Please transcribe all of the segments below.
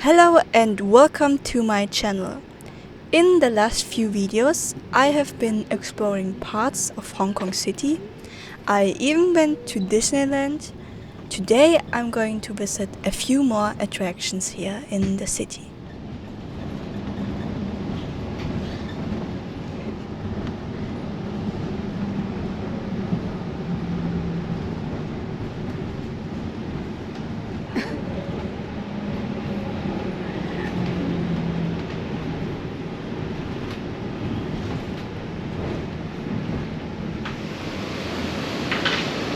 Hello and welcome to my channel. In the last few videos, I have been exploring parts of Hong Kong City. I even went to Disneyland. Today I'm going to visit a few more attractions here in the city.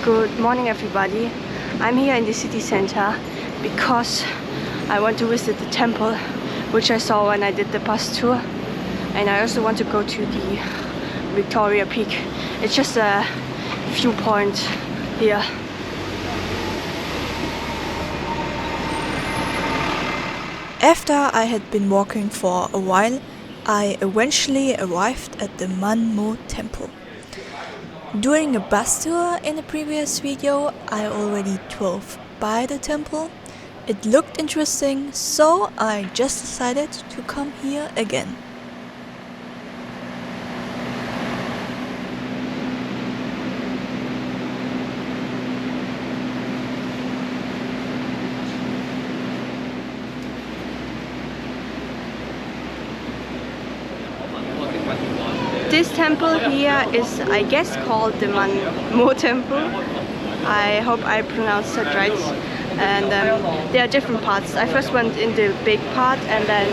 Good morning everybody. I'm here in the city center because I want to visit the temple which I saw when I did the bus tour, and I also want to go to the Victoria Peak. It's just a viewpoint here. After I had been walking for a while, I eventually arrived at the Man Mo Temple. During a bus tour in a previous video, I already drove by the temple. It looked interesting, so I just decided to come here again. This temple here is, I guess, called the Man Mo Temple. I hope I pronounced that right. And there are different parts. I first went in the big part and then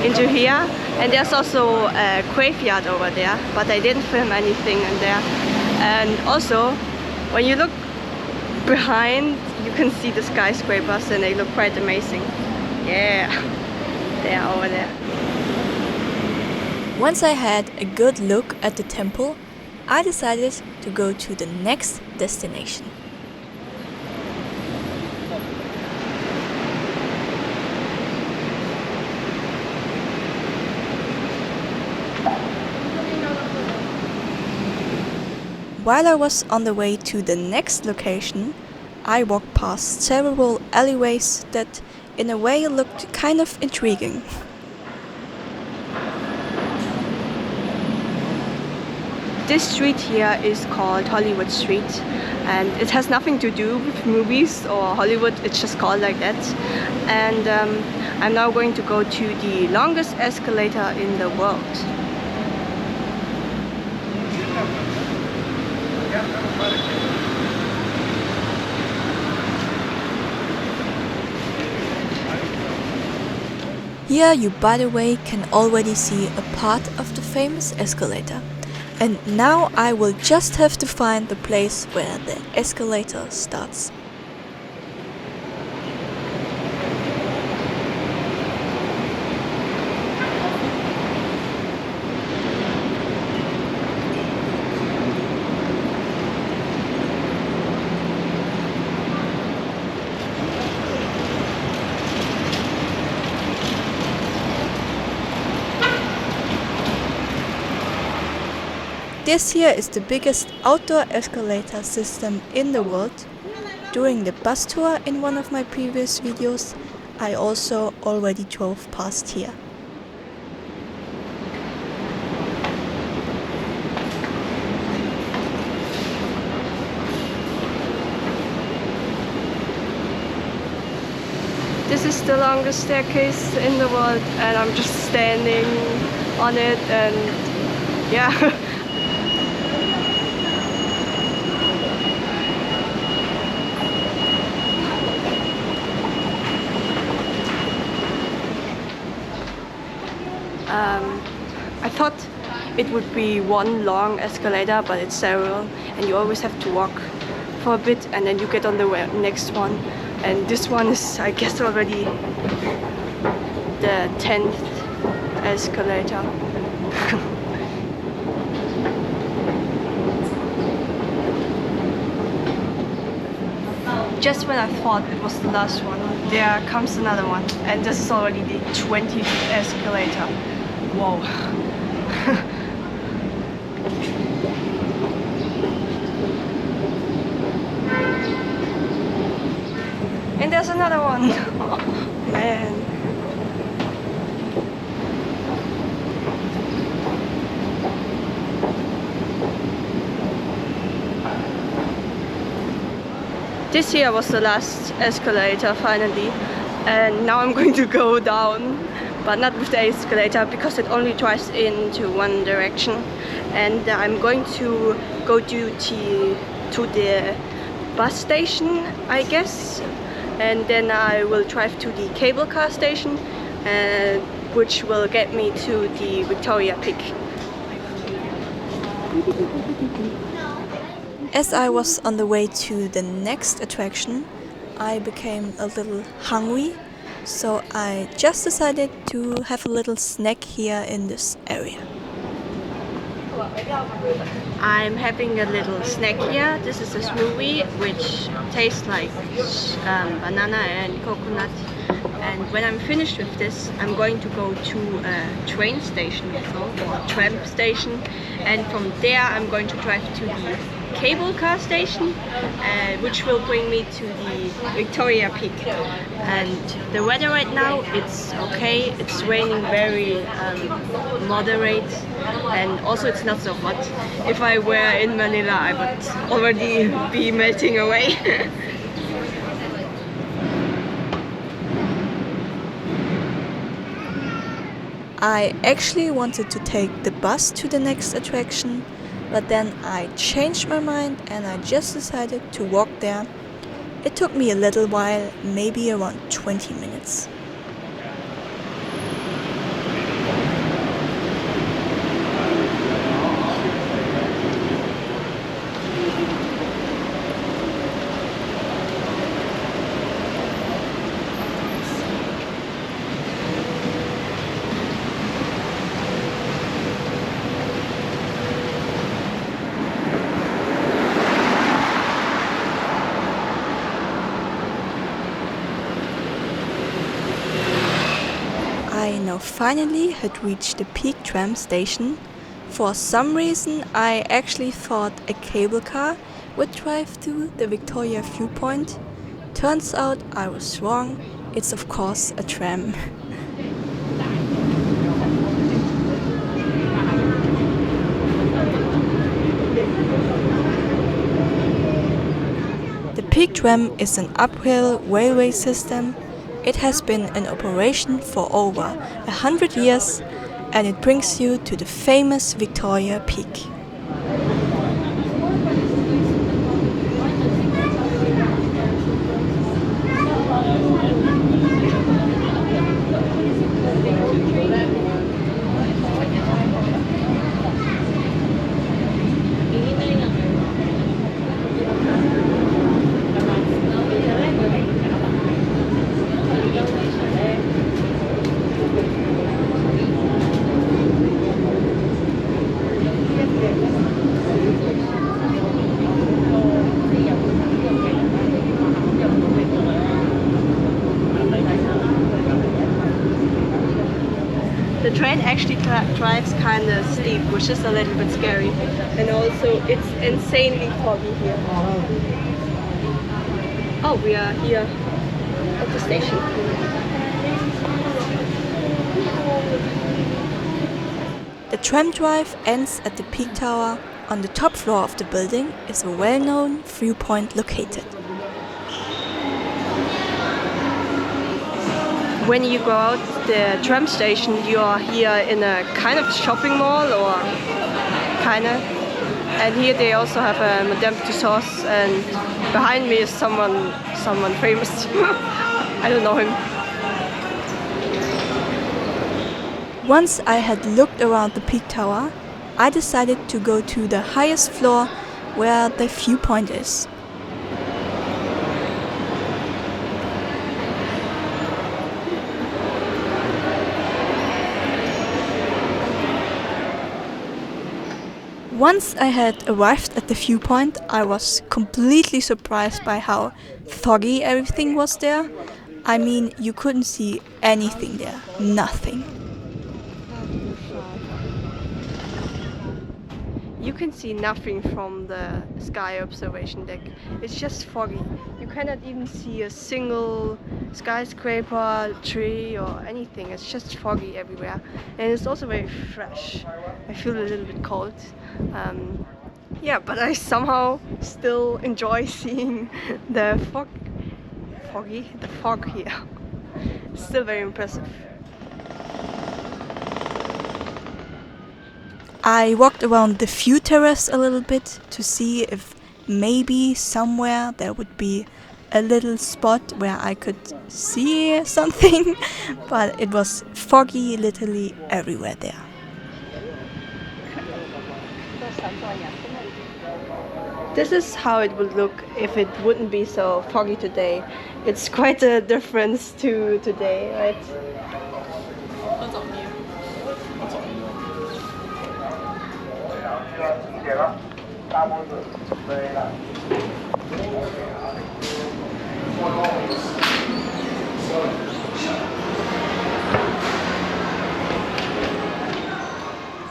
into here. And there's also a graveyard over there, but I didn't film anything in there. And also, when you look behind, you can see the skyscrapers and they look quite amazing. Yeah, they are over there. Once I had a good look at the temple, I decided to go to the next destination. While I was on the way to the next location, I walked past several alleyways that in a way looked kind of intriguing. This street here is called Hollywood Street, and it has nothing to do with movies or Hollywood, it's just called like that. And I'm now going to go to the longest escalator in the world. Here you, by the way, can already see a part of the famous escalator. And now I will just have to find the place where the escalator starts. This here is the biggest outdoor escalator system in the world. During the bus tour in one of my previous videos, I also already drove past here. This is the longest staircase in the world, and I'm just standing on it, and yeah. I thought it would be one long escalator, but it's several, and you always have to walk for a bit and then you get on the next one. And this one is, I guess, already the 10th escalator. Just when I thought it was the last one, there comes another one, and this is already the 20th escalator. Whoa. And there's another one. Oh, man. This here was the last escalator finally, and now I'm going to go down, but not with the escalator because it only drives into one direction. And I'm going to go to the bus station, I guess, and then I will drive to the cable car station, which will get me to the Victoria Peak. As I was on the way to the next attraction, I became a little hungry, so I just decided to have a little snack here in this area. I'm having a little snack here. This is a smoothie which tastes like banana and coconut. And when I'm finished with this, I'm going to go to a train station or tram station, and from there I'm going to drive to the cable car station, which will bring me to the Victoria Peak. And the weather right now, it's okay. It's raining very moderate, and also it's not so hot. If I were in Manila, I would already be melting away. I actually wanted to take the bus to the next attraction, but then I changed my mind and I just decided to walk there. It took me a little while, maybe around 20 minutes. I now finally had reached the Peak Tram station. For some reason I actually thought a cable car would drive to the Victoria viewpoint. Turns out I was wrong, it's of course a tram. The Peak Tram is an uphill railway system. It has been in operation for over 100 years, and it brings you to the famous Victoria Peak. The train actually drives kind of steep, which is a little bit scary, and also it's insanely foggy here. Oh, we are here at the station. The tram drive ends at the Peak Tower. On the top floor of the building is a well-known viewpoint located. When you go out the tram station, you are here in a kind of shopping mall, or kind of. And here they also have a Madame Tussauds, and behind me is someone famous. I don't know him. Once I had looked around the Peak Tower, I decided to go to the highest floor where the viewpoint is. Once I had arrived at the viewpoint, I was completely surprised by how foggy everything was there. I mean, you couldn't see anything there, nothing. You can see nothing from the sky observation deck. It's just foggy. You cannot even see a single skyscraper, tree or anything. It's just foggy everywhere. And it's also very fresh. I feel a little bit cold. Yeah, but I somehow still enjoy seeing the fog here. Still very impressive. I walked around the view terrace a little bit to see if maybe somewhere there would be a little spot where I could see something, but it was foggy literally everywhere there. This is how it would look if it wouldn't be so foggy today. It's quite a difference to today, right?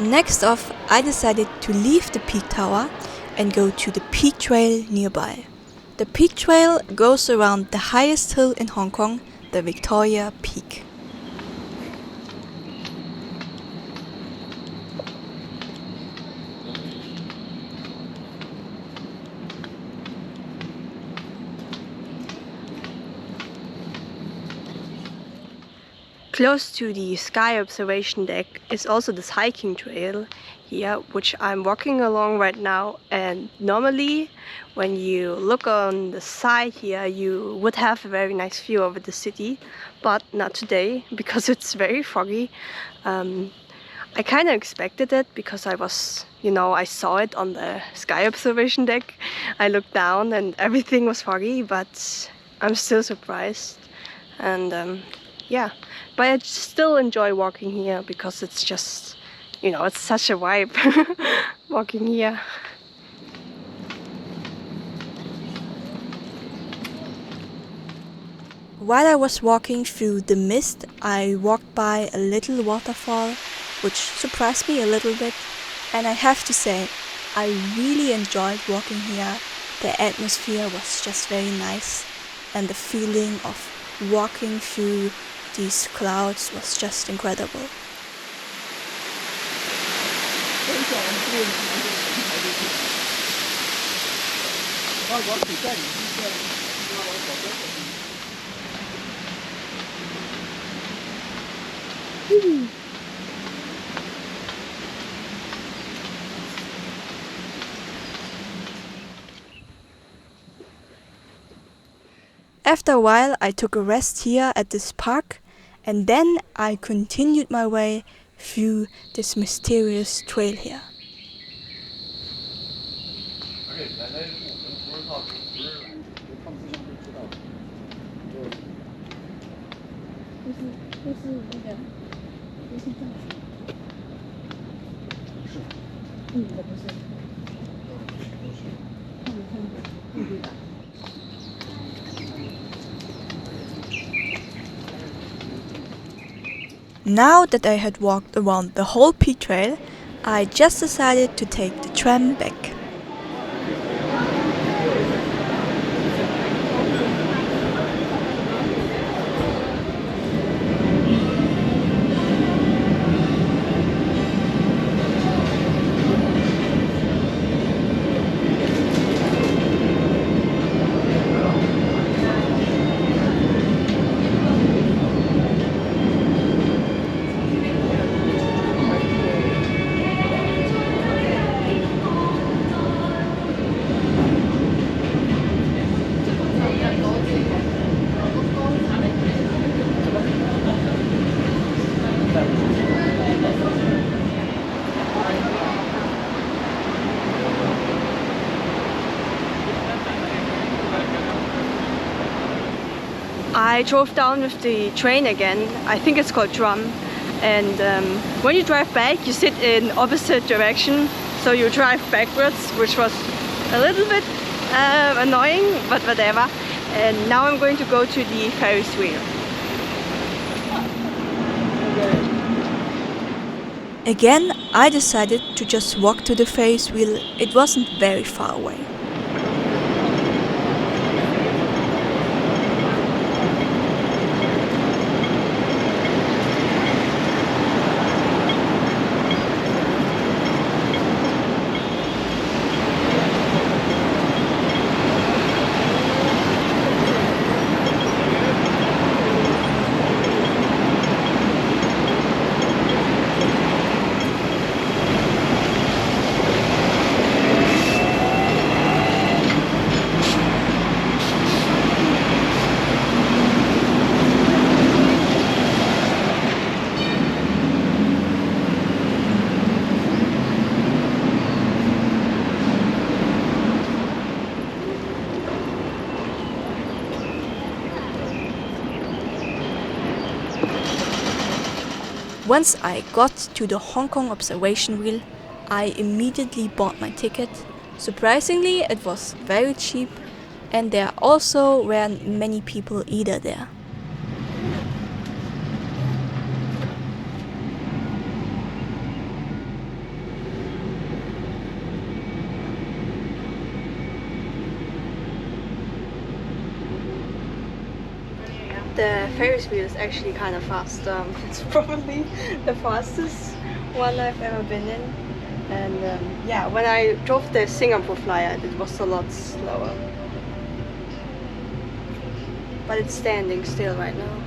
Next off, I decided to leave the Peak Tower and go to the Peak Trail nearby. The Peak Trail goes around the highest hill in Hong Kong, the Victoria Peak. Close to the sky observation deck is also this hiking trail here, which I'm walking along right now. And normally when you look on the side here, you would have a very nice view over the city, but not today because it's very foggy. I kind of expected it because I saw it on the sky observation deck. I looked down and everything was foggy, but I'm still surprised. And yeah, but I still enjoy walking here because it's just, it's such a vibe walking here. While I was walking through the mist, I walked by a little waterfall, which surprised me a little bit. And I have to say, I really enjoyed walking here. The atmosphere was just very nice, and the feeling of walking through these clouds was just incredible. After a while, I took a rest here at this park, and then I continued my way through this mysterious trail here. Now that I had walked around the whole Peak Trail, I just decided to take the tram back. I drove down with the train again. I think it's called tram. And when you drive back, you sit in opposite direction, so you drive backwards, which was a little bit annoying, but whatever. And now I'm going to go to the Ferris wheel. Again, I decided to just walk to the Ferris wheel. It wasn't very far away. Once I got to the Hong Kong observation wheel, I immediately bought my ticket. Surprisingly, it was very cheap, and there also weren't many people either there. The Ferris wheel is actually kind of fast. It's probably the fastest one I've ever been in. And yeah, when I drove the Singapore flyer, it was a lot slower. But it's standing still right now.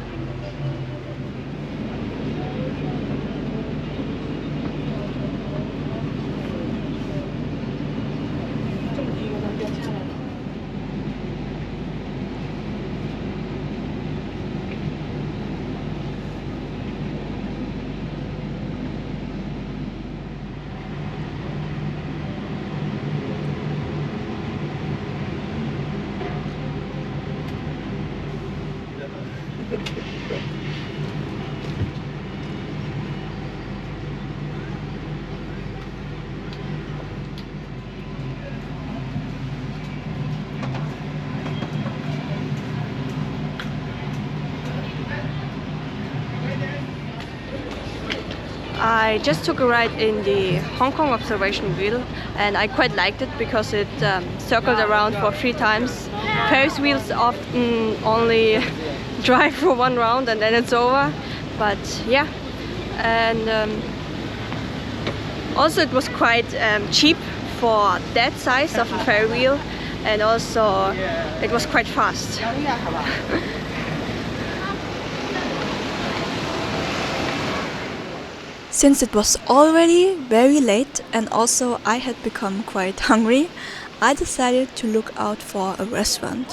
I just took a ride in the Hong Kong observation wheel, and I quite liked it because it circled around for 3 times. Ferris wheels often only drive for 1 round and then it's over, but yeah. And also it was quite cheap for that size of a Ferris wheel, and also it was quite fast. Since it was already very late and also I had become quite hungry, I decided to look out for a restaurant.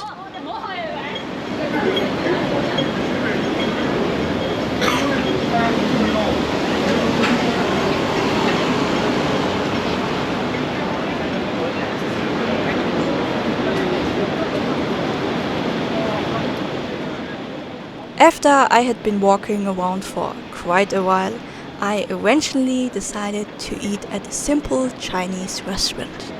After I had been walking around for quite a while, I eventually decided to eat at a simple Chinese restaurant.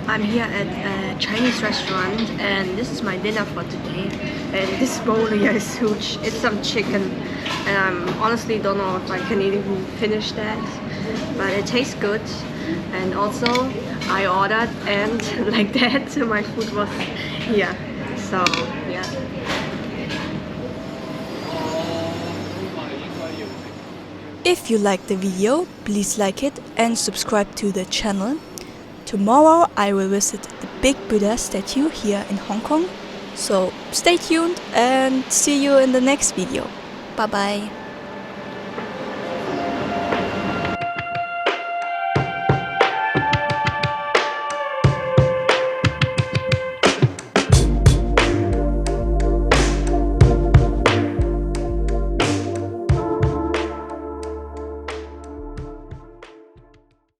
I'm here at a Chinese restaurant, and this is my dinner for today. And this bowl here is huge. It's some chicken, and I honestly don't know if I can even finish that, but it tastes good. And also I ordered, and like that my food was here. So yeah. If you liked the video, please like it and subscribe to the channel. Tomorrow I will visit the big Buddha statue here in Hong Kong. So stay tuned and see you in the next video. Bye bye.